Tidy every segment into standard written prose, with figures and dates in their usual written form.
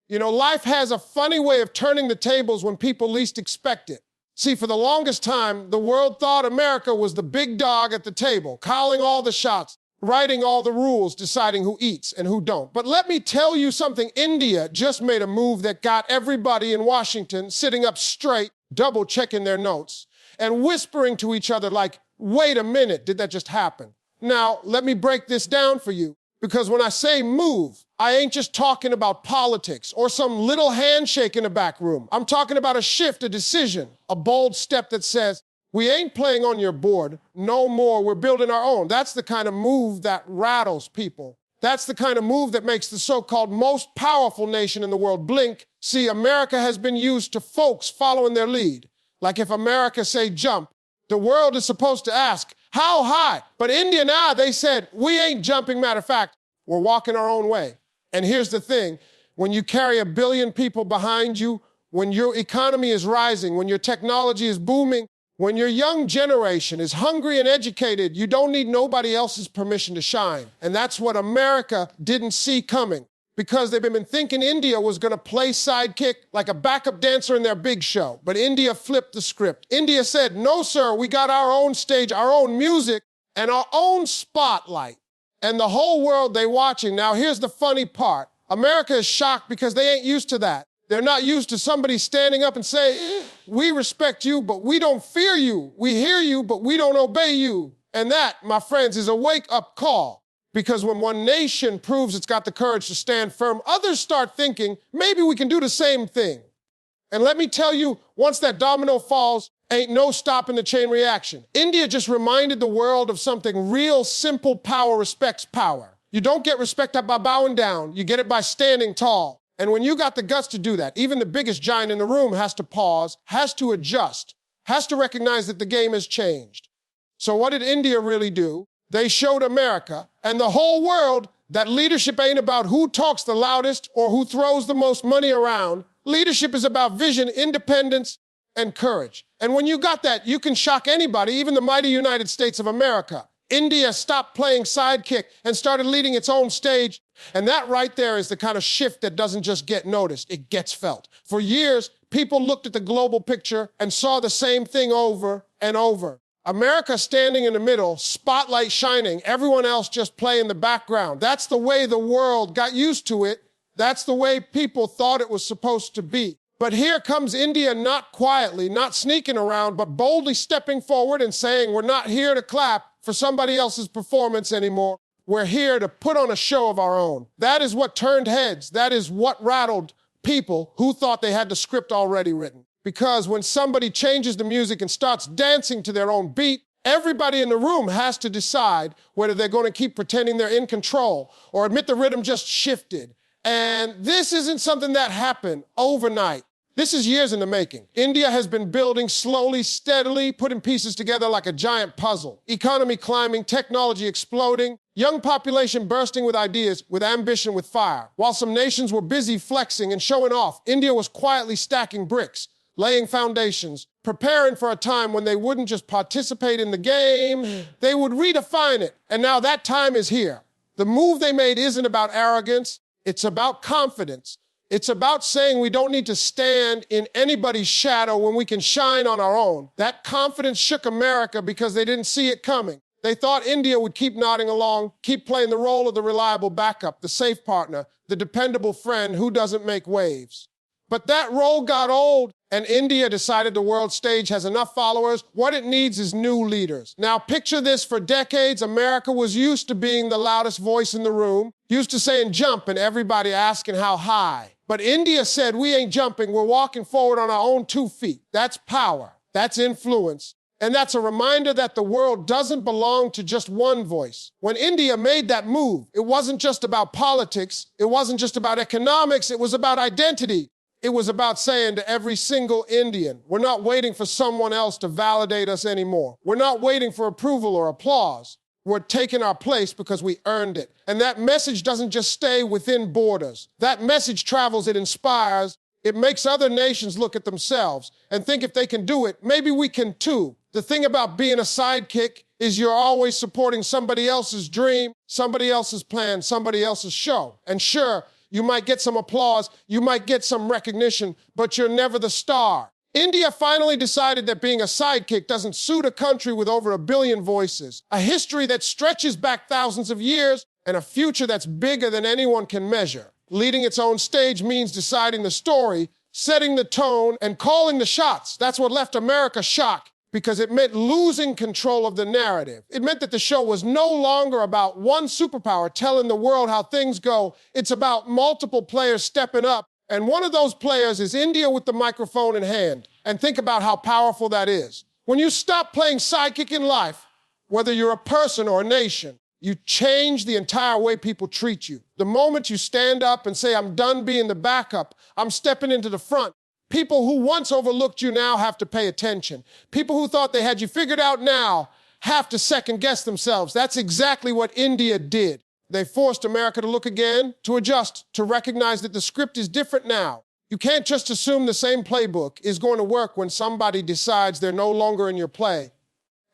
You know, life has a funny way of turning the tables when people least expect it. See, for the longest time, the world thought America was the big dog at the table, calling all the shots, writing all the rules, deciding who eats and who don't. But let me tell you something. India just made a move that got everybody in Washington sitting up straight, double-checking their notes, and whispering to each other like, wait a minute, did that just happen? Now, let me break this down for you, because when I say move, I ain't just talking about politics or some little handshake in a back room. I'm talking about a shift, a decision, a bold step that says, we ain't playing on your board, no more, we're building our own. That's the kind of move that rattles people. That's the kind of move that makes the so-called most powerful nation in the world blink. See, America has been used to folks following their lead. Like if America say jump, the world is supposed to ask, how high? But India now, they said, we ain't jumping. Matter of fact, we're walking our own way. And here's the thing, when you carry 1 billion people behind you, when your economy is rising, when your technology is booming, when your young generation is hungry and educated, you don't need nobody else's permission to shine. And that's what America didn't see coming, because they've been thinking India was going to play sidekick like a backup dancer in their big show. But India flipped the script. India said, no, sir, we got our own stage, our own music, and our own spotlight. And the whole world, they watching. Now, here's the funny part. America is shocked because they ain't used to that. They're not used to somebody standing up and saying, we respect you, but we don't fear you. We hear you, but we don't obey you. And that, my friends, is a wake-up call. Because when one nation proves it's got the courage to stand firm, others start thinking, maybe we can do the same thing. And let me tell you, once that domino falls, ain't no stopping the chain reaction. India just reminded the world of something real simple. Power respects power. You don't get respect by bowing down. You get it by standing tall. And when you got the guts to do that, even the biggest giant in the room has to pause, has to adjust, has to recognize that the game has changed. So what did India really do? They showed America and the whole world that leadership ain't about who talks the loudest or who throws the most money around. Leadership is about vision, independence, and courage. And when you got that, you can shock anybody, even the mighty United States of America. India stopped playing sidekick and started leading its own stage. And that right there is the kind of shift that doesn't just get noticed, it gets felt. For years, people looked at the global picture and saw the same thing over and over. America standing in the middle, spotlight shining, everyone else just play in the background. That's the way the world got used to it. That's the way people thought it was supposed to be. But here comes India, not quietly, not sneaking around, but boldly stepping forward and saying, we're not here to clap for somebody else's performance anymore. We're here to put on a show of our own. That is what turned heads. That is what rattled people who thought they had the script already written. Because when somebody changes the music and starts dancing to their own beat, everybody in the room has to decide whether they're going to keep pretending they're in control or admit the rhythm just shifted. And this isn't something that happened overnight. This is years in the making. India has been building slowly, steadily, putting pieces together like a giant puzzle. Economy climbing, technology exploding, young population bursting with ideas, with ambition, with fire. While some nations were busy flexing and showing off, India was quietly stacking bricks, laying foundations, preparing for a time when they wouldn't just participate in the game, they would redefine it. And now that time is here. The move they made isn't about arrogance, it's about confidence. It's about saying we don't need to stand in anybody's shadow when we can shine on our own. That confidence shook America because they didn't see it coming. They thought India would keep nodding along, keep playing the role of the reliable backup, the safe partner, the dependable friend who doesn't make waves. But that role got old, and India decided the world stage has enough followers. What it needs is new leaders. Now, picture this. For decades, America was used to being the loudest voice in the room, used to saying jump and everybody asking how high. But India said, we ain't jumping, we're walking forward on our own 2 feet. That's power, that's influence, and that's a reminder that the world doesn't belong to just one voice. When India made that move, it wasn't just about politics, it wasn't just about economics, it was about identity. It was about saying to every single Indian, we're not waiting for someone else to validate us anymore. We're not waiting for approval or applause. We're taking our place because we earned it. And that message doesn't just stay within borders. That message travels, it inspires, it makes other nations look at themselves and think if they can do it, maybe we can too. The thing about being a sidekick is you're always supporting somebody else's dream, somebody else's plan, somebody else's show. And sure, You might get some applause, you might get some recognition, but you're never the star. India finally decided that being a sidekick doesn't suit a country with over 1 billion voices, a history that stretches back thousands of years, and a future that's bigger than anyone can measure. Leading its own stage means deciding the story, setting the tone, and calling the shots. That's what left America shocked, because it meant losing control of the narrative. It meant that the show was no longer about one superpower telling the world how things go. It's about multiple players stepping up, and one of those players is India with the microphone in hand. And think about how powerful that is. When you stop playing sidekick in life, whether you're a person or a nation, you change the entire way people treat you. The moment you stand up and say, I'm done being the backup, I'm stepping into the front, people who once overlooked you now have to pay attention. People who thought they had you figured out now have to second guess themselves. That's exactly what India did. They forced America to look again, to adjust, to recognize that the script is different now. You can't just assume the same playbook is going to work when somebody decides they're no longer in your play.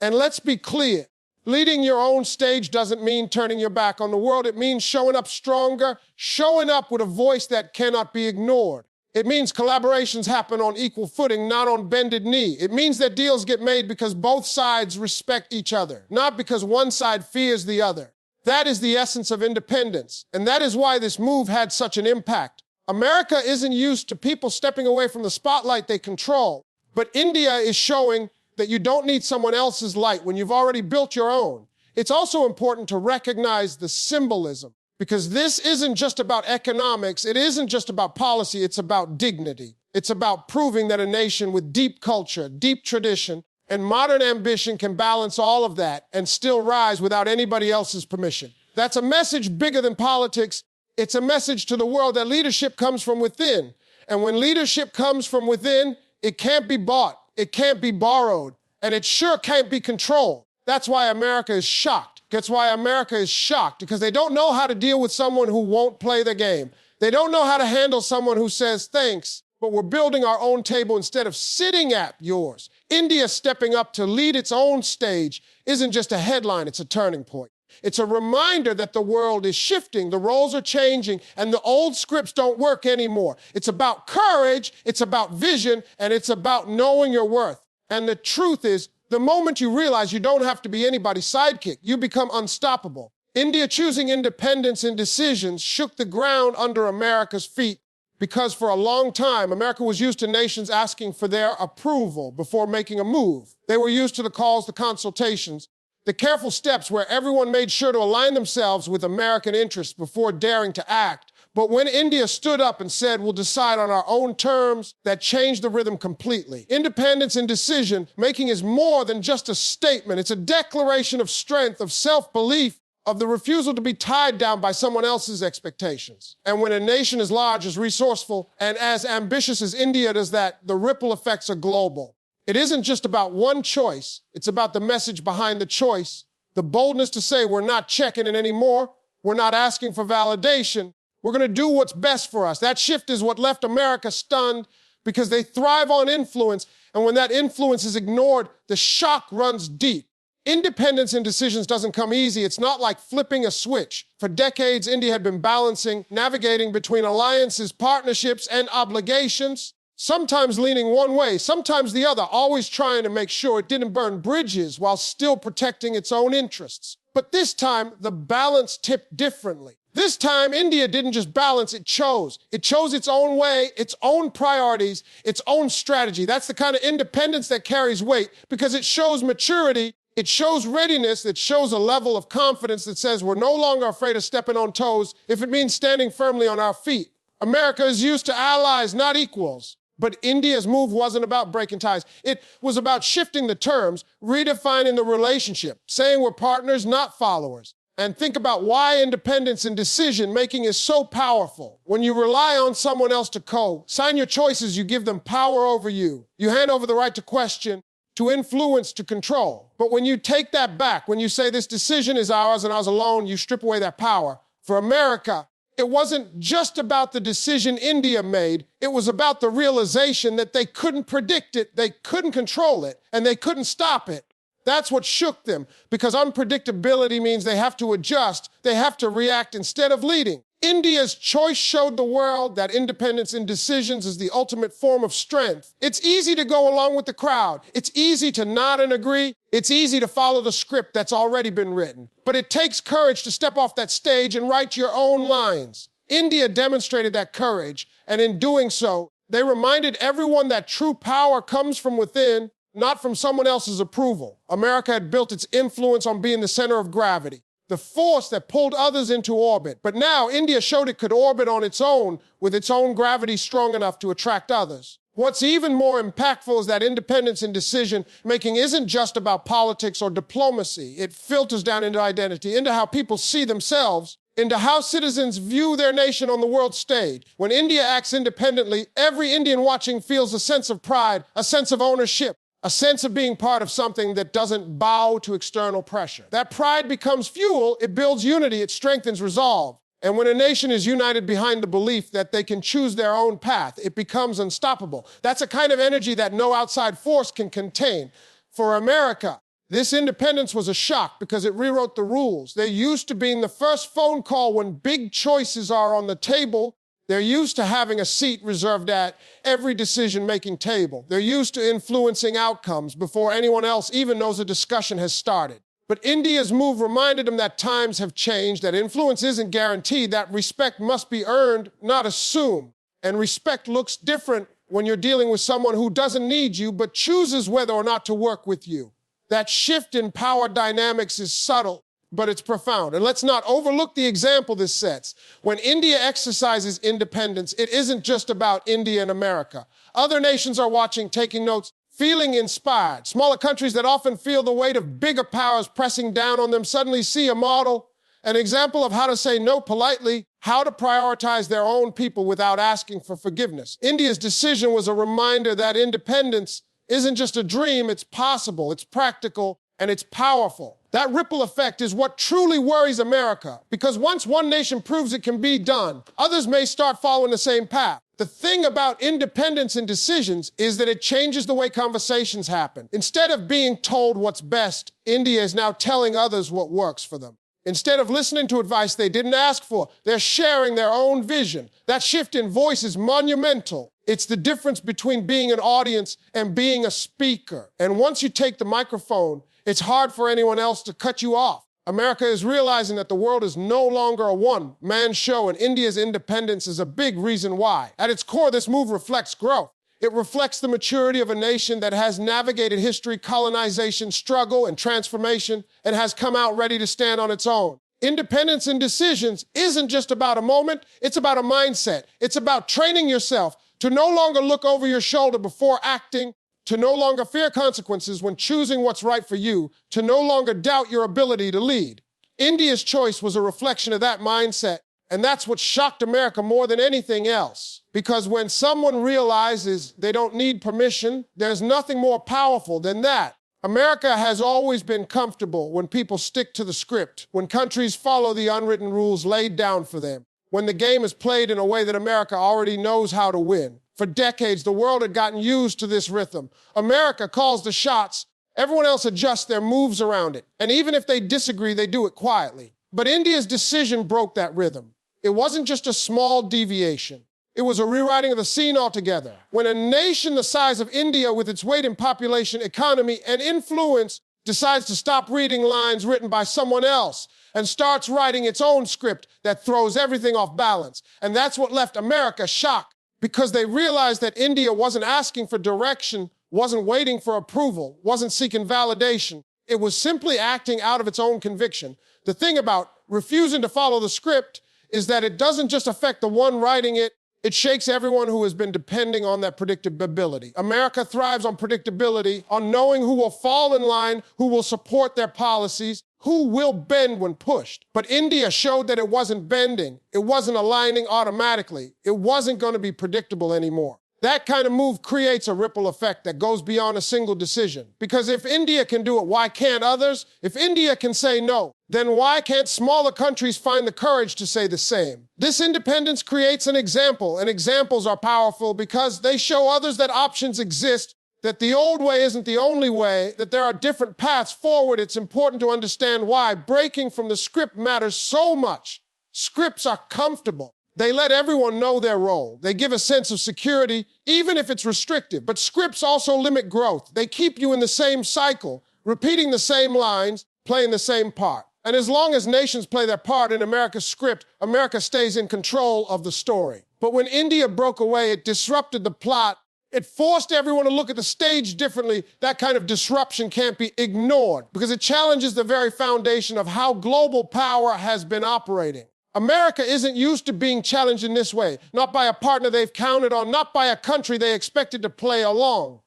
And let's be clear, leading your own stage doesn't mean turning your back on the world. It means showing up stronger, showing up with a voice that cannot be ignored. It means collaborations happen on equal footing, not on bended knee. It means that deals get made because both sides respect each other, not because one side fears the other. That is the essence of independence, and that is why this move had such an impact. America isn't used to people stepping away from the spotlight they control, but India is showing that you don't need someone else's light when you've already built your own. It's also important to recognize the symbolism, because this isn't just about economics, it isn't just about policy, it's about dignity. It's about proving that a nation with deep culture, deep tradition, and modern ambition can balance all of that and still rise without anybody else's permission. That's a message bigger than politics. It's a message to the world that leadership comes from within. And when leadership comes from within, it can't be bought, it can't be borrowed, and it sure can't be controlled. That's why America is shocked. That's why America is shocked, because they don't know how to deal with someone who won't play the game. They don't know how to handle someone who says, thanks, but we're building our own table instead of sitting at yours. India stepping up to lead its own stage isn't just a headline, it's a turning point. It's a reminder that the world is shifting, the roles are changing, and the old scripts don't work anymore. It's about courage, it's about vision, and it's about knowing your worth. And the truth is, the moment you realize you don't have to be anybody's sidekick, you become unstoppable. India choosing independence in decisions shook the ground under America's feet, because for a long time, America was used to nations asking for their approval before making a move. They were used to the calls, the consultations, the careful steps where everyone made sure to align themselves with American interests before daring to act. But when India stood up and said, we'll decide on our own terms, that changed the rhythm completely. Independence in decision-making is more than just a statement. It's a declaration of strength, of self-belief, of the refusal to be tied down by someone else's expectations. And when a nation as large, as resourceful, and as ambitious as India does that, the ripple effects are global. It isn't just about one choice, it's about the message behind the choice, the boldness to say we're not checking it anymore, we're not asking for validation, we're gonna do what's best for us. That shift is what left America stunned, because they thrive on influence, and when that influence is ignored, the shock runs deep. Independence in decisions doesn't come easy. It's not like flipping a switch. For decades, India had been balancing, navigating between alliances, partnerships, and obligations, sometimes leaning one way, sometimes the other, always trying to make sure it didn't burn bridges while still protecting its own interests. But this time, the balance tipped differently. This time, India didn't just balance, it chose. It chose its own way, its own priorities, its own strategy. That's the kind of independence that carries weight, because it shows maturity. It shows readiness, it shows a level of confidence that says we're no longer afraid of stepping on toes if it means standing firmly on our feet. America is used to allies, not equals. But India's move wasn't about breaking ties. It was about shifting the terms, redefining the relationship, saying we're partners, not followers. And think about why independence in decision-making is so powerful. When you rely on someone else to co-sign your choices, you give them power over you. You hand over the right to question, to influence, to control. But when you take that back, when you say this decision is ours and ours alone, you strip away that power. For America, it wasn't just about the decision India made, it was about the realization that they couldn't predict it, they couldn't control it, and they couldn't stop it. That's what shook them, because unpredictability means they have to adjust, they have to react instead of leading. India's choice showed the world that independence in decisions is the ultimate form of strength. It's easy to go along with the crowd. It's easy to nod and agree. It's easy to follow the script that's already been written. But it takes courage to step off that stage and write your own lines. India demonstrated that courage, and in doing so, they reminded everyone that true power comes from within, not from someone else's approval. America had built its influence on being the center of gravity, the force that pulled others into orbit. But now India showed it could orbit on its own with its own gravity strong enough to attract others. What's even more impactful is that independence in decision-making isn't just about politics or diplomacy. It filters down into identity, into how people see themselves, into how citizens view their nation on the world stage. When India acts independently, every Indian watching feels a sense of pride, a sense of ownership, a sense of being part of something that doesn't bow to external pressure. That pride becomes fuel, it builds unity, it strengthens resolve. And when a nation is united behind the belief that they can choose their own path, it becomes unstoppable. That's a kind of energy that no outside force can contain. For America, this independence was a shock because it rewrote the rules. They're used to being the first phone call when big choices are on the table. They're used to having a seat reserved at every decision-making table. They're used to influencing outcomes before anyone else even knows a discussion has started. But India's move reminded them that times have changed, that influence isn't guaranteed, that respect must be earned, not assumed. And respect looks different when you're dealing with someone who doesn't need you but chooses whether or not to work with you. That shift in power dynamics is subtle, but it's profound. And let's not overlook the example this sets. When India exercises independence, it isn't just about India and America. Other nations are watching, taking notes, feeling inspired. Smaller countries that often feel the weight of bigger powers pressing down on them suddenly see a model, an example of how to say no politely, how to prioritize their own people without asking for forgiveness. India's decision was a reminder that independence isn't just a dream, it's possible, it's practical, and it's powerful. That ripple effect is what truly worries America, because once one nation proves it can be done, others may start following the same path. The thing about independence in decisions is that it changes the way conversations happen. Instead of being told what's best, India is now telling others what works for them. Instead of listening to advice they didn't ask for, they're sharing their own vision. That shift in voice is monumental. It's the difference between being an audience and being a speaker. And once you take the microphone, it's hard for anyone else to cut you off. America is realizing that the world is no longer a one-man show, and India's independence is a big reason why. At its core, this move reflects growth. It reflects the maturity of a nation that has navigated history, colonization, struggle, and transformation, and has come out ready to stand on its own. Independence in decisions isn't just about a moment, it's about a mindset. It's about training yourself to no longer look over your shoulder before acting, to no longer fear consequences when choosing what's right for you, to no longer doubt your ability to lead. India's choice was a reflection of that mindset, and that's what shocked America more than anything else. Because when someone realizes they don't need permission, there's nothing more powerful than that. America has always been comfortable when people stick to the script, when countries follow the unwritten rules laid down for them, when the game is played in a way that America already knows how to win. For decades, the world had gotten used to this rhythm. America calls the shots, everyone else adjusts their moves around it. And even if they disagree, they do it quietly. But India's decision broke that rhythm. It wasn't just a small deviation. It was a rewriting of the scene altogether. When a nation the size of India, with its weight in population, economy, and influence, decides to stop reading lines written by someone else and starts writing its own script that throws everything off balance. And that's what left America shocked, because they realized that India wasn't asking for direction, wasn't waiting for approval, wasn't seeking validation. It was simply acting out of its own conviction. The thing about refusing to follow the script is that it doesn't just affect the one writing it, it shakes everyone who has been depending on that predictability. America thrives on predictability, on knowing who will fall in line, who will support their policies, who will bend when pushed. But India showed that it wasn't bending, it wasn't aligning automatically, it wasn't going to be predictable anymore. That kind of move creates a ripple effect that goes beyond a single decision. Because if India can do it, why can't others? If India can say no, then why can't smaller countries find the courage to say the same? This independence creates an example, and examples are powerful because they show others that options exist, that the old way isn't the only way, that there are different paths forward. It's important to understand why breaking from the script matters so much. Scripts are comfortable. They let everyone know their role. They give a sense of security, even if it's restrictive. But scripts also limit growth. They keep you in the same cycle, repeating the same lines, playing the same part. And as long as nations play their part in America's script, America stays in control of the story. But when India broke away, it disrupted the plot. It forced everyone to look at the stage differently. That kind of disruption can't be ignored because it challenges the very foundation of how global power has been operating. America isn't used to being challenged in this way, not by a partner they've counted on, not by a country they expected to play along.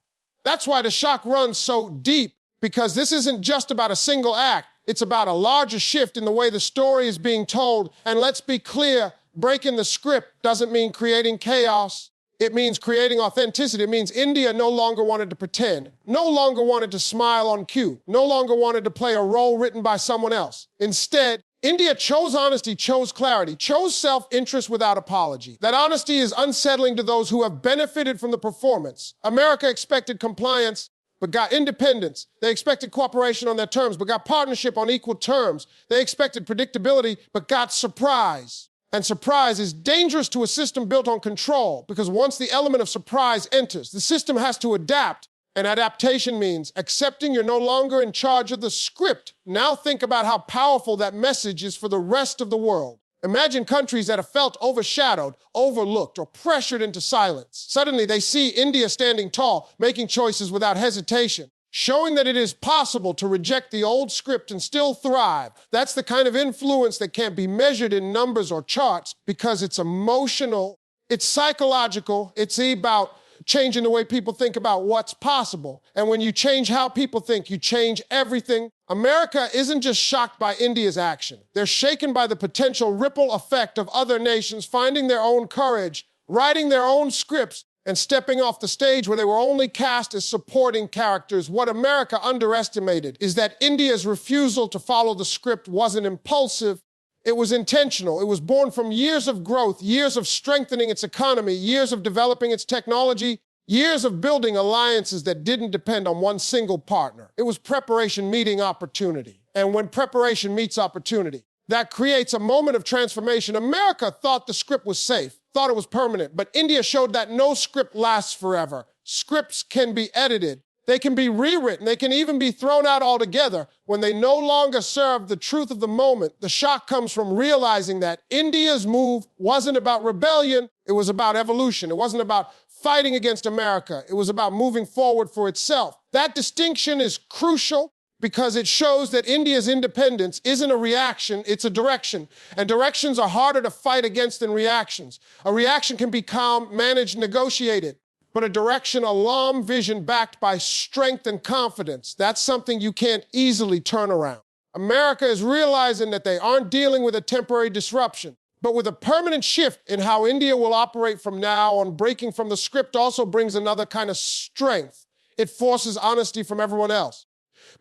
That's why the shock runs so deep, because this isn't just about a single act. It's about a larger shift in the way the story is being told. And let's be clear, breaking the script doesn't mean creating chaos. It means creating authenticity. It means India no longer wanted to pretend, no longer wanted to smile on cue, no longer wanted to play a role written by someone else. Instead, India chose honesty, chose clarity, chose self-interest without apology. That honesty is unsettling to those who have benefited from the performance. America expected compliance, but got independence. They expected cooperation on their terms, but got partnership on equal terms. They expected predictability, but got surprise. And surprise is dangerous to a system built on control, because once the element of surprise enters, the system has to adapt. And adaptation means accepting you're no longer in charge of the script. Now think about how powerful that message is for the rest of the world. Imagine countries that have felt overshadowed, overlooked, or pressured into silence. Suddenly they see India standing tall, making choices without hesitation, showing that it is possible to reject the old script and still thrive. That's the kind of influence that can't be measured in numbers or charts because it's emotional, it's psychological, it's about changing the way people think about what's possible. And when you change how people think, you change everything. America isn't just shocked by India's action. They're shaken by the potential ripple effect of other nations finding their own courage, writing their own scripts, and stepping off the stage where they were only cast as supporting characters. What America underestimated is that India's refusal to follow the script wasn't impulsive. It was intentional. It was born from years of growth, years of strengthening its economy, years of developing its technology, years of building alliances that didn't depend on one single partner. It was preparation meeting opportunity. And when preparation meets opportunity, that creates a moment of transformation. America thought the script was safe, thought it was permanent, but India showed that no script lasts forever. Scripts can be edited. They can be rewritten. They can even be thrown out altogether when they no longer serve the truth of the moment. The shock comes from realizing that India's move wasn't about rebellion. It was about evolution. It wasn't about fighting against America. It was about moving forward for itself. That distinction is crucial because it shows that India's independence isn't a reaction, it's a direction. And directions are harder to fight against than reactions. A reaction can be calm, managed, negotiated. But a direction, a long vision backed by strength and confidence, that's something you can't easily turn around. America is realizing that they aren't dealing with a temporary disruption, but with a permanent shift in how India will operate from now on. Breaking from the script also brings another kind of strength. It forces honesty from everyone else.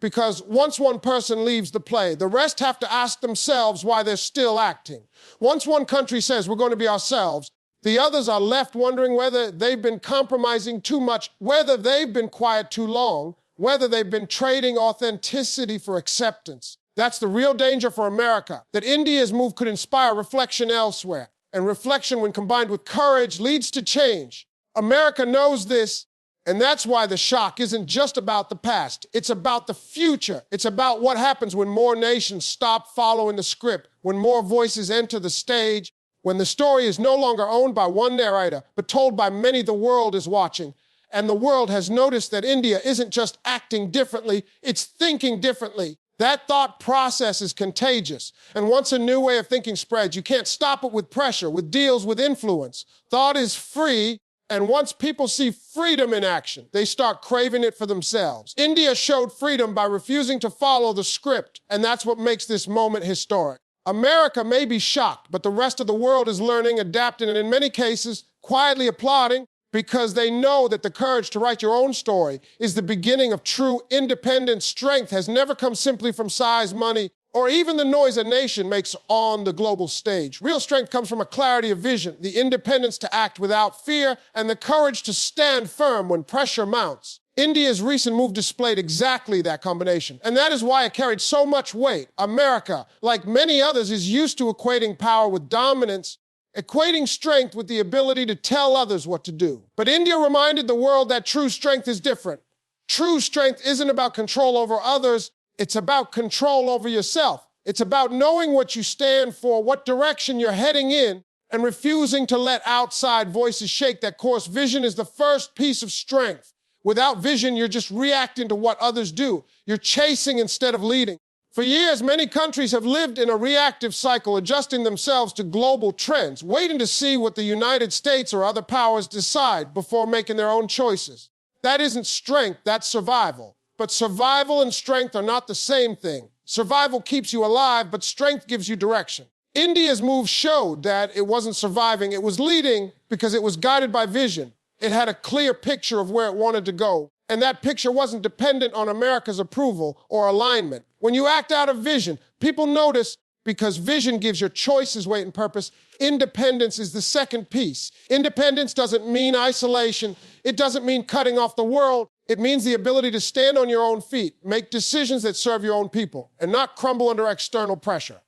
Because once one person leaves the play, the rest have to ask themselves why they're still acting. Once one country says we're going to be ourselves, the others are left wondering whether they've been compromising too much, whether they've been quiet too long, whether they've been trading authenticity for acceptance. That's the real danger for America, that India's move could inspire reflection elsewhere. And reflection, when combined with courage, leads to change. America knows this, and that's why the shock isn't just about the past. It's about the future. It's about what happens when more nations stop following the script, when more voices enter the stage, when the story is no longer owned by one narrator, but told by many. The world is watching. And the world has noticed that India isn't just acting differently, it's thinking differently. That thought process is contagious. And once a new way of thinking spreads, you can't stop it with pressure, with deals, with influence. Thought is free, and once people see freedom in action, they start craving it for themselves. India showed freedom by refusing to follow the script, and that's what makes this moment historic. America may be shocked, but the rest of the world is learning, adapting, and in many cases, quietly applauding because they know that the courage to write your own story is the beginning of true independent strength. Has never come simply from size, money, or even the noise a nation makes on the global stage. Real strength comes from a clarity of vision, the independence to act without fear, and the courage to stand firm when pressure mounts. India's recent move displayed exactly that combination, and that is why it carried so much weight. America, like many others, is used to equating power with dominance, equating strength with the ability to tell others what to do. But India reminded the world that true strength is different. True strength isn't about control over others, it's about control over yourself. It's about knowing what you stand for, what direction you're heading in, and refusing to let outside voices shake that course. Vision is the first piece of strength. Without vision, you're just reacting to what others do. You're chasing instead of leading. For years, many countries have lived in a reactive cycle, adjusting themselves to global trends, waiting to see what the United States or other powers decide before making their own choices. That isn't strength, that's survival. But survival and strength are not the same thing. Survival keeps you alive, but strength gives you direction. India's move showed that it wasn't surviving, it was leading because it was guided by vision. It had a clear picture of where it wanted to go, and that picture wasn't dependent on America's approval or alignment. When you act out of vision, people notice because vision gives your choices weight and purpose. Independence is the second piece. Independence doesn't mean isolation. It doesn't mean cutting off the world. It means the ability to stand on your own feet, make decisions that serve your own people, and not crumble under external pressure.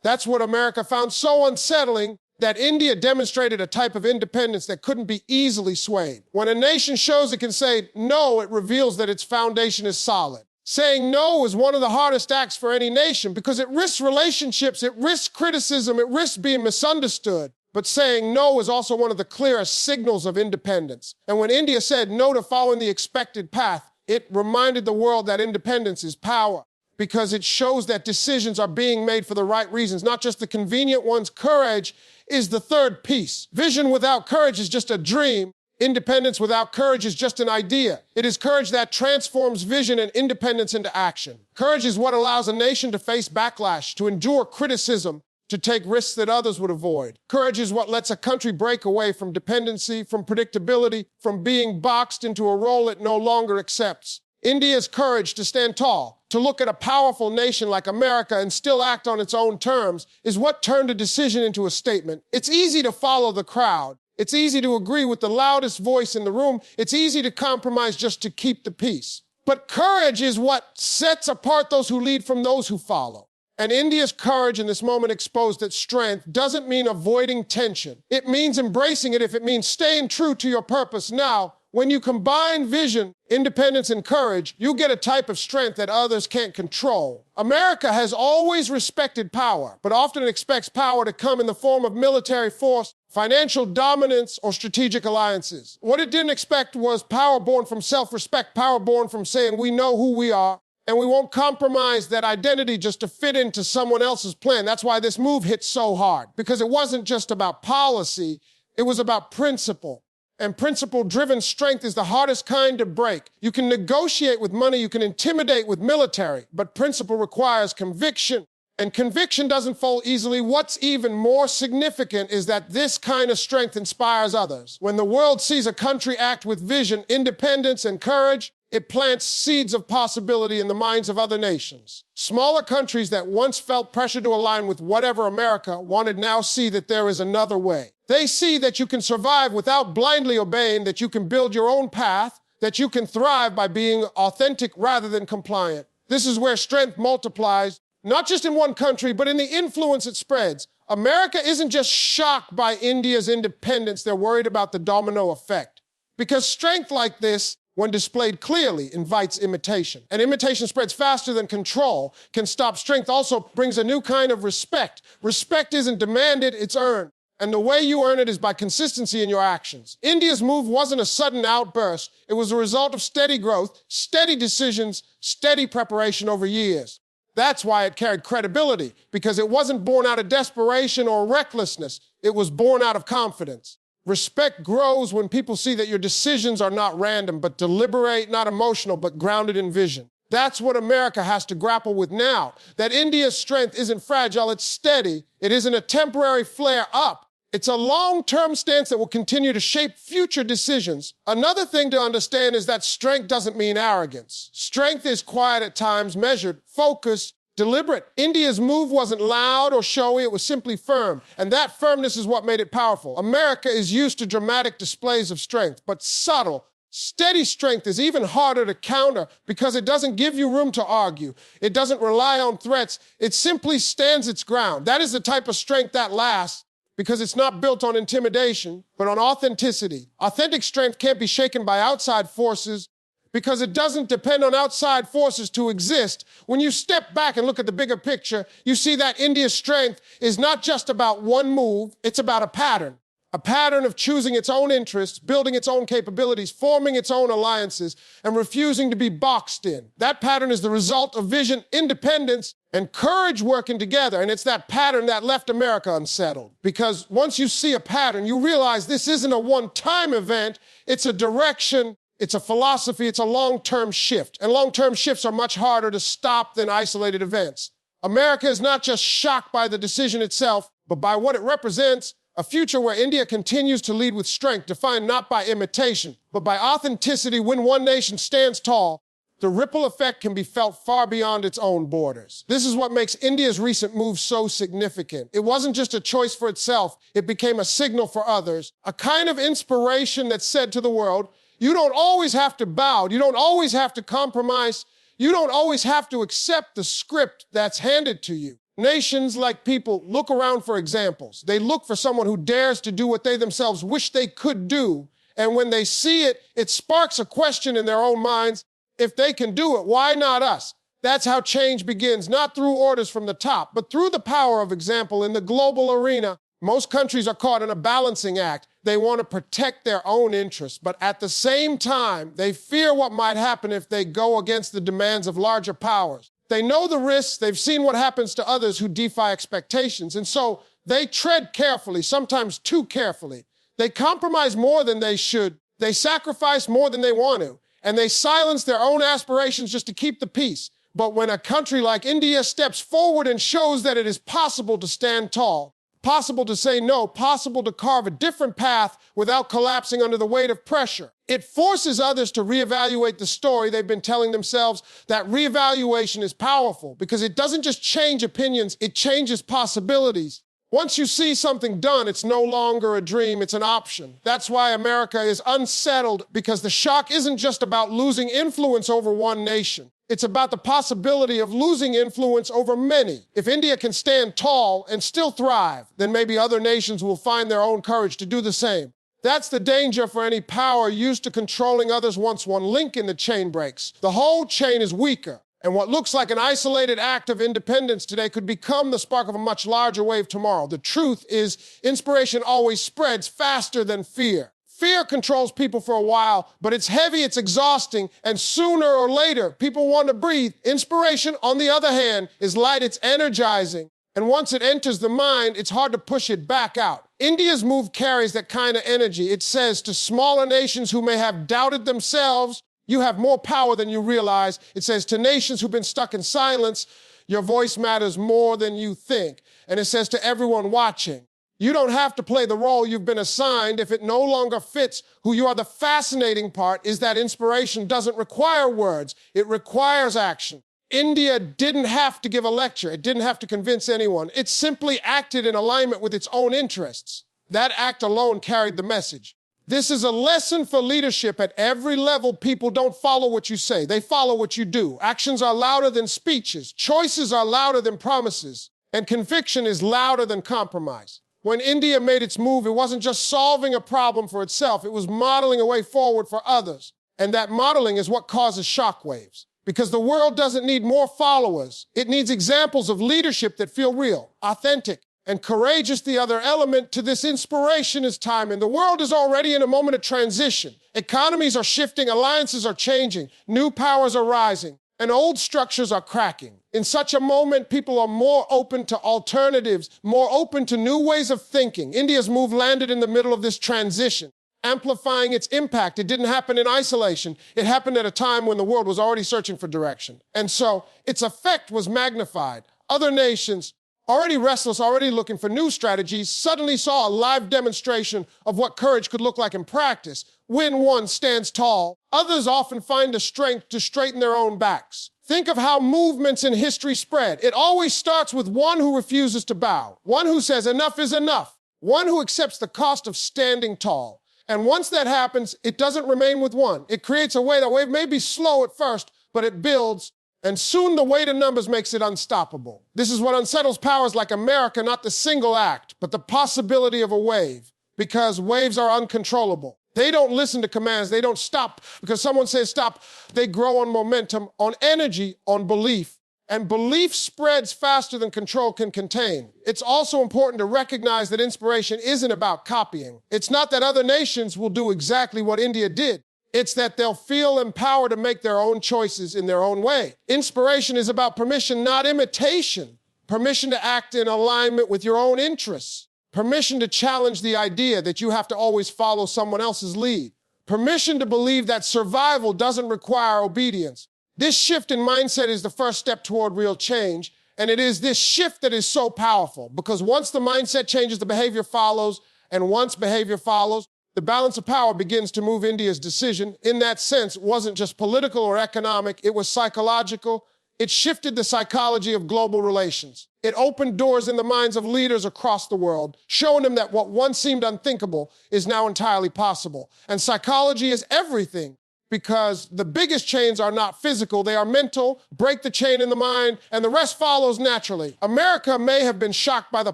That's what America found so unsettling, that India demonstrated a type of independence that couldn't be easily swayed. When a nation shows it can say no, it reveals that its foundation is solid. Saying no is one of the hardest acts for any nation because it risks relationships, it risks criticism, it risks being misunderstood. But saying no is also one of the clearest signals of independence. And when India said no to following the expected path, it reminded the world that independence is power, because it shows that decisions are being made for the right reasons, not just the convenient ones. Courage is the third piece. Vision without courage is just a dream. Independence without courage is just an idea. It is courage that transforms vision and independence into action. Courage is what allows a nation to face backlash, to endure criticism, to take risks that others would avoid. Courage is what lets a country break away from dependency, from predictability, from being boxed into a role it no longer accepts. India's courage to stand tall, to look at a powerful nation like America and still act on its own terms, is what turned a decision into a statement. It's easy to follow the crowd. It's easy to agree with the loudest voice in the room. It's easy to compromise just to keep the peace. But courage is what sets apart those who lead from those who follow. And India's courage in this moment exposed that strength doesn't mean avoiding tension. It means embracing it if it means staying true to your purpose now. When you combine vision, independence, and courage, you get a type of strength that others can't control. America has always respected power, but often expects power to come in the form of military force, financial dominance, or strategic alliances. What it didn't expect was power born from self-respect, power born from saying we know who we are, and we won't compromise that identity just to fit into someone else's plan. That's why this move hit so hard, because it wasn't just about policy, it was about principle. And principle-driven strength is the hardest kind to break. You can negotiate with money, you can intimidate with military, but principle requires conviction. And conviction doesn't fall easily. What's even more significant is that this kind of strength inspires others. When the world sees a country act with vision, independence, and courage, it plants seeds of possibility in the minds of other nations. Smaller countries that once felt pressure to align with whatever America wanted now see that there is another way. They see that you can survive without blindly obeying, that you can build your own path, that you can thrive by being authentic rather than compliant. This is where strength multiplies, not just in one country, but in the influence it spreads. America isn't just shocked by India's independence, they're worried about the domino effect. Because strength like this, when displayed clearly, invites imitation. And imitation spreads faster than control can stop. Strength also brings a new kind of respect. Respect isn't demanded, it's earned. And the way you earn it is by consistency in your actions. India's move wasn't a sudden outburst. It was a result of steady growth, steady decisions, steady preparation over years. That's why it carried credibility, because it wasn't born out of desperation or recklessness. It was born out of confidence. Respect grows when people see that your decisions are not random, but deliberate, not emotional, but grounded in vision. That's what America has to grapple with now. That India's strength isn't fragile, it's steady. It isn't a temporary flare up. It's a long-term stance that will continue to shape future decisions. Another thing to understand is that strength doesn't mean arrogance. Strength is quiet at times, measured, focused, deliberate. India's move wasn't loud or showy, it was simply firm. And that firmness is what made it powerful. America is used to dramatic displays of strength, but subtle, steady strength is even harder to counter because it doesn't give you room to argue. It doesn't rely on threats. It simply stands its ground. That is the type of strength that lasts because it's not built on intimidation, but on authenticity. Authentic strength can't be shaken by outside forces because it doesn't depend on outside forces to exist. When you step back and look at the bigger picture, you see that India's strength is not just about one move, it's about a pattern. A pattern of choosing its own interests, building its own capabilities, forming its own alliances, and refusing to be boxed in. That pattern is the result of vision, independence, and courage working together. And it's that pattern that left America unsettled. Because once you see a pattern, you realize this isn't a one-time event, it's a direction, it's a philosophy, it's a long-term shift. And long-term shifts are much harder to stop than isolated events. America is not just shocked by the decision itself, but by what it represents. A future where India continues to lead with strength, defined not by imitation, but by authenticity. When one nation stands tall, the ripple effect can be felt far beyond its own borders. This is what makes India's recent move so significant. It wasn't just a choice for itself, it became a signal for others, a kind of inspiration that said to the world, you don't always have to bow, you don't always have to compromise, you don't always have to accept the script that's handed to you. Nations, like people, look around for examples. They look for someone who dares to do what they themselves wish they could do. And when they see it, it sparks a question in their own minds. If they can do it, why not us? That's how change begins, not through orders from the top, but through the power of example. In the global arena, most countries are caught in a balancing act. They want to protect their own interests, but at the same time, they fear what might happen if they go against the demands of larger powers. They know the risks, they've seen what happens to others who defy expectations, and so they tread carefully, sometimes too carefully. They compromise more than they should, they sacrifice more than they want to, and they silence their own aspirations just to keep the peace. But when a country like India steps forward and shows that it is possible to stand tall, possible to say no, possible to carve a different path without collapsing under the weight of pressure, it forces others to reevaluate the story they've been telling themselves. That reevaluation is powerful because it doesn't just change opinions, it changes possibilities. Once you see something done, it's no longer a dream, it's an option. That's why America is unsettled, because the shock isn't just about losing influence over one nation. It's about the possibility of losing influence over many. If India can stand tall and still thrive, then maybe other nations will find their own courage to do the same. That's the danger for any power used to controlling others. Once one link in the chain breaks, the whole chain is weaker. And what looks like an isolated act of independence today could become the spark of a much larger wave tomorrow. The truth is, inspiration always spreads faster than fear. Fear controls people for a while, but it's heavy, it's exhausting, and sooner or later, people want to breathe. Inspiration, on the other hand, is light, it's energizing. And once it enters the mind, it's hard to push it back out. India's move carries that kind of energy. It says to smaller nations who may have doubted themselves, you have more power than you realize. It says to nations who've been stuck in silence, your voice matters more than you think. And it says to everyone watching, you don't have to play the role you've been assigned if it no longer fits who you are. The fascinating part is that inspiration doesn't require words, it requires action. India didn't have to give a lecture, it didn't have to convince anyone. It simply acted in alignment with its own interests. That act alone carried the message. This is a lesson for leadership at every level. People don't follow what you say, they follow what you do. Actions are louder than speeches, choices are louder than promises, and conviction is louder than compromise. When India made its move, it wasn't just solving a problem for itself, it was modeling a way forward for others. And that modeling is what causes shockwaves. Because the world doesn't need more followers, it needs examples of leadership that feel real, authentic, and courageous. The other element to this inspiration is timing. The world is already in a moment of transition. Economies are shifting, alliances are changing, new powers are rising, and old structures are cracking. In such a moment, people are more open to alternatives, more open to new ways of thinking. India's move landed in the middle of this transition, amplifying its impact. It didn't happen in isolation. It happened at a time when the world was already searching for direction. And so its effect was magnified. Other nations, already restless, already looking for new strategies, suddenly saw a live demonstration of what courage could look like in practice. When one stands tall, others often find the strength to straighten their own backs. Think of how movements in history spread. It always starts with one who refuses to bow, one who says enough is enough, one who accepts the cost of standing tall. And once that happens, it doesn't remain with one. It creates a wave. That wave may be slow at first, but it builds, and soon the weight of numbers makes it unstoppable. This is what unsettles powers like America, not the single act, but the possibility of a wave, because waves are uncontrollable. They don't listen to commands. They don't stop because someone says stop. They grow on momentum, on energy, on belief. And belief spreads faster than control can contain. It's also important to recognize that inspiration isn't about copying. It's not that other nations will do exactly what India did. It's that they'll feel empowered to make their own choices in their own way. Inspiration is about permission, not imitation. Permission to act in alignment with your own interests. Permission to challenge the idea that you have to always follow someone else's lead. Permission to believe that survival doesn't require obedience. This shift in mindset is the first step toward real change, and it is this shift that is so powerful, because once the mindset changes, the behavior follows, and once behavior follows, the balance of power begins to move. India's decision, in that sense, wasn't just political or economic, it was psychological. It shifted the psychology of global relations. It opened doors in the minds of leaders across the world, showing them that what once seemed unthinkable is now entirely possible. And psychology is everything, because the biggest chains are not physical, they are mental. Break the chain in the mind, and the rest follows naturally. America may have been shocked by the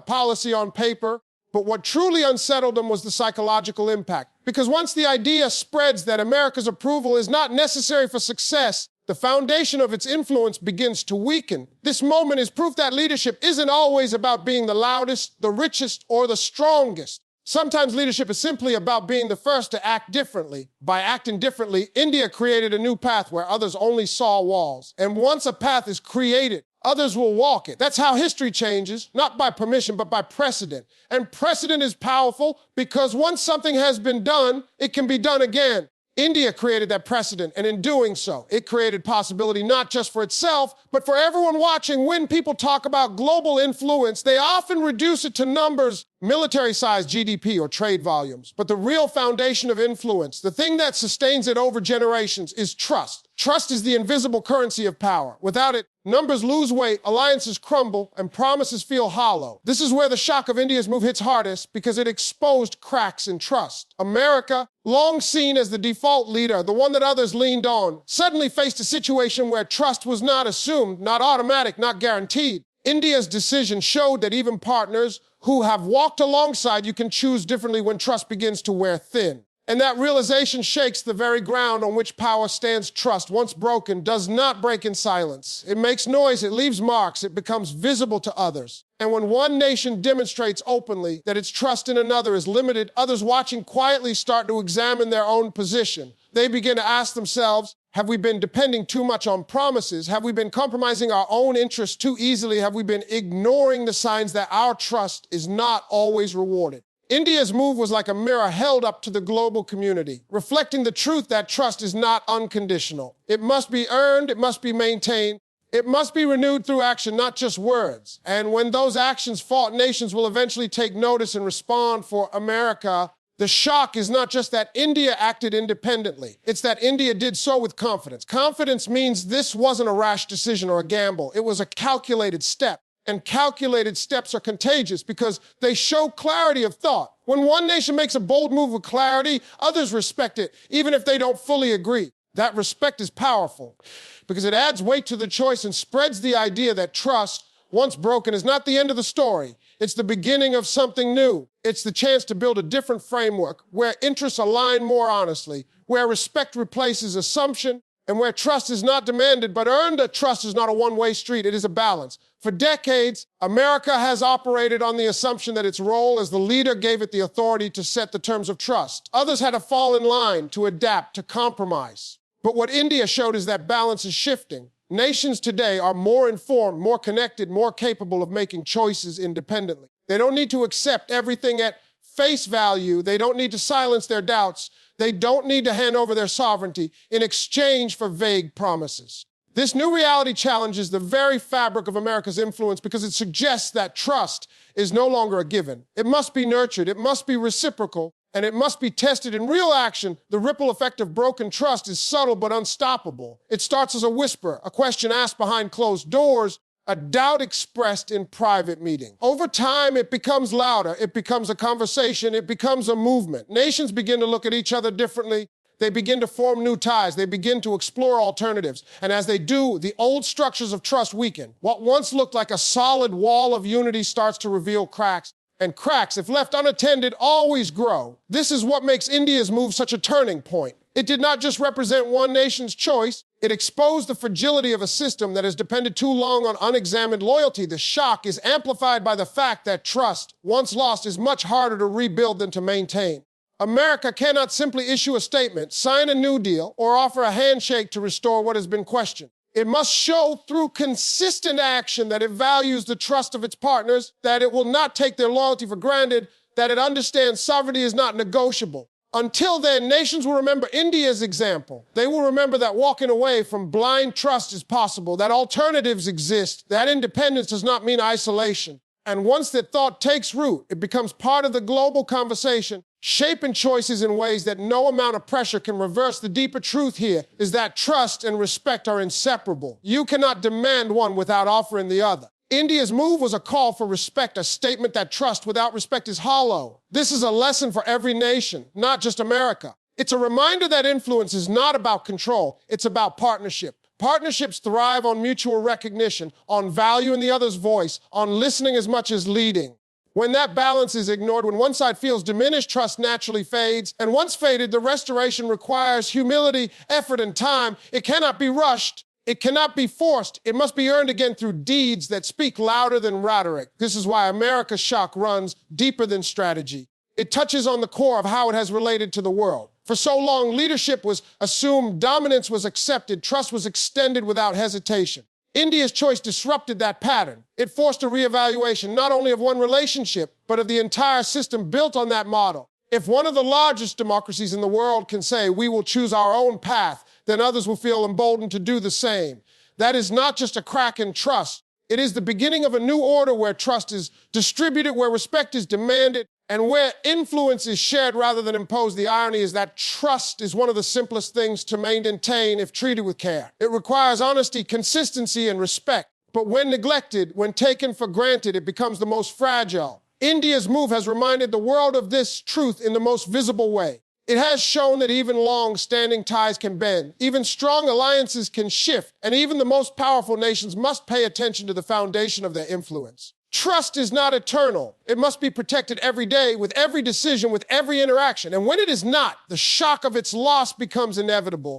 policy on paper, but what truly unsettled them was the psychological impact. Because once the idea spreads that America's approval is not necessary for success, the foundation of its influence begins to weaken. This moment is proof that leadership isn't always about being the loudest, the richest, or the strongest. Sometimes leadership is simply about being the first to act differently. By acting differently, India created a new path where others only saw walls. And once a path is created, others will walk it. That's how history changes, not by permission, but by precedent. And precedent is powerful because once something has been done, it can be done again. India created that precedent, and in doing so, it created possibility not just for itself, but for everyone watching. When people talk about global influence, they often reduce it to numbers, military size, GDP, or trade volumes. But the real foundation of influence, the thing that sustains it over generations, is trust. Trust is the invisible currency of power. Without it, numbers lose weight, alliances crumble, and promises feel hollow. This is where the shock of India's move hits hardest, because it exposed cracks in trust. America, long seen as the default leader, the one that others leaned on, suddenly faced a situation where trust was not assumed, not automatic, not guaranteed. India's decision showed that even partners who have walked alongside you can choose differently when trust begins to wear thin. And that realization shakes the very ground on which power stands. Trust, once broken, does not break in silence. It makes noise, it leaves marks, it becomes visible to others. And when one nation demonstrates openly that its trust in another is limited, others watching quietly start to examine their own position. They begin to ask themselves, have we been depending too much on promises? Have we been compromising our own interests too easily? Have we been ignoring the signs that our trust is not always rewarded? India's move was like a mirror held up to the global community, reflecting the truth that trust is not unconditional. It must be earned, it must be maintained, it must be renewed through action, not just words. And when those actions fall, nations will eventually take notice and respond. For America, the shock is not just that India acted independently, it's that India did so with confidence. Confidence means this wasn't a rash decision or a gamble, it was a calculated step. And calculated steps are contagious because they show clarity of thought. When one nation makes a bold move with clarity, others respect it, even if they don't fully agree. That respect is powerful because it adds weight to the choice and spreads the idea that trust, once broken, is not the end of the story. It's the beginning of something new. It's the chance to build a different framework where interests align more honestly, where respect replaces assumption, and where trust is not demanded but earned. A trust is not a one-way street, it is a balance. For decades, America has operated on the assumption that its role as the leader gave it the authority to set the terms of trust. Others had to fall in line, to adapt, to compromise. But what India showed is that balance is shifting. Nations today are more informed, more connected, more capable of making choices independently. They don't need to accept everything at face value. They don't need to silence their doubts. They don't need to hand over their sovereignty in exchange for vague promises. This new reality challenges the very fabric of America's influence because it suggests that trust is no longer a given. It must be nurtured, it must be reciprocal, and it must be tested in real action. The ripple effect of broken trust is subtle but unstoppable. It starts as a whisper, a question asked behind closed doors, a doubt expressed in private meeting. Over time, it becomes louder, it becomes a conversation, it becomes a movement. Nations begin to look at each other differently. They begin to form new ties. They begin to explore alternatives. And as they do, the old structures of trust weaken. What once looked like a solid wall of unity starts to reveal cracks. And cracks, if left unattended, always grow. This is what makes India's move such a turning point. It did not just represent one nation's choice, it exposed the fragility of a system that has depended too long on unexamined loyalty. The shock is amplified by the fact that trust, once lost, is much harder to rebuild than to maintain. America cannot simply issue a statement, sign a new deal, or offer a handshake to restore what has been questioned. It must show through consistent action that it values the trust of its partners, that it will not take their loyalty for granted, that it understands sovereignty is not negotiable. Until then, nations will remember India's example. They will remember that walking away from blind trust is possible, that alternatives exist, that independence does not mean isolation. And once that thought takes root, it becomes part of the global conversation, shaping choices in ways that no amount of pressure can reverse. The deeper truth here is that trust and respect are inseparable. You cannot demand one without offering the other. India's move was a call for respect, a statement that trust without respect is hollow. This is a lesson for every nation, not just America. It's a reminder that influence is not about control, it's about partnership. Partnerships thrive on mutual recognition, on valuing the other's voice, on listening as much as leading. When that balance is ignored, when one side feels diminished, trust naturally fades. And once faded, the restoration requires humility, effort, and time. It cannot be rushed. It cannot be forced. It must be earned again through deeds that speak louder than rhetoric. This is why America's shock runs deeper than strategy. It touches on the core of how it has related to the world. For so long, leadership was assumed, dominance was accepted, trust was extended without hesitation. India's choice disrupted that pattern. It forced a reevaluation not only of one relationship, but of the entire system built on that model. If one of the largest democracies in the world can say, we will choose our own path, then others will feel emboldened to do the same. That is not just a crack in trust. It is the beginning of a new order where trust is distributed, where respect is demanded, and where influence is shared rather than imposed. The irony is that trust is one of the simplest things to maintain if treated with care. It requires honesty, consistency, and respect. But when neglected, when taken for granted, it becomes the most fragile. India's move has reminded the world of this truth in the most visible way. It has shown that even long-standing ties can bend, even strong alliances can shift, and even the most powerful nations must pay attention to the foundation of their influence. Trust is not eternal. It must be protected every day, with every decision, with every interaction. And when it is not, the shock of its loss becomes inevitable.